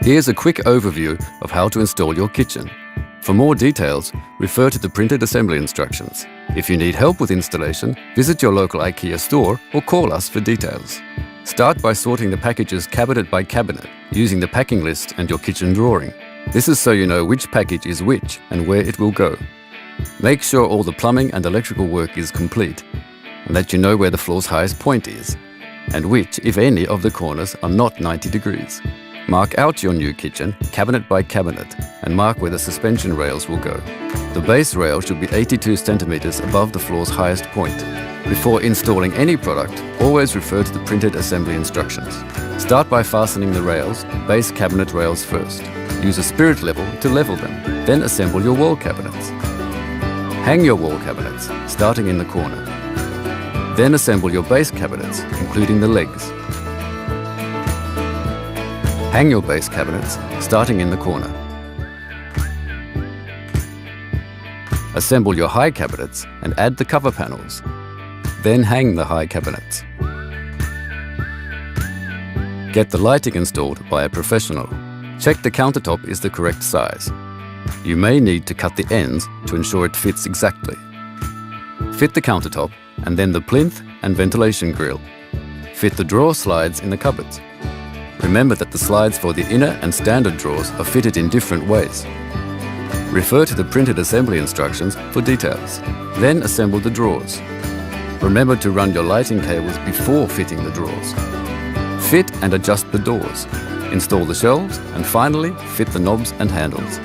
Here's a quick overview of how to install your kitchen. For more details, refer to the printed assembly instructions. If you need help with installation, visit your local IKEA store or call us for details. Start by sorting the packages cabinet by cabinet using the packing list and your kitchen drawing. This is so you know which package is which and where it will go. Make sure all the plumbing and electrical work is complete and that you know where the floor's highest point is and which, if any, of the corners are not 90 degrees. Mark out your new kitchen cabinet by cabinet and mark where the suspension rails will go. The base rail should be 82 centimeters above the floor's highest point. Before installing any product, always refer to the printed assembly instructions. Start by fastening the rails, base cabinet rails first. Use a spirit level to level them, then assemble your wall cabinets. Hang your wall cabinets, starting in the corner. Then assemble your base cabinets, including the legs. Hang your base cabinets, starting in the corner. Assemble your high cabinets and add the cover panels. Then hang the high cabinets. Get the lighting installed by a professional. Check the countertop is the correct size. You may need to cut the ends to ensure it fits exactly. Fit the countertop and then the plinth and ventilation grill. Fit the drawer slides in the cupboards. Remember that the slides for the inner and standard drawers are fitted in different ways. Refer to the printed assembly instructions for details. Then assemble the drawers. Remember to run your lighting cables before fitting the drawers. Fit and adjust the doors. Install the shelves and finally fit the knobs and handles.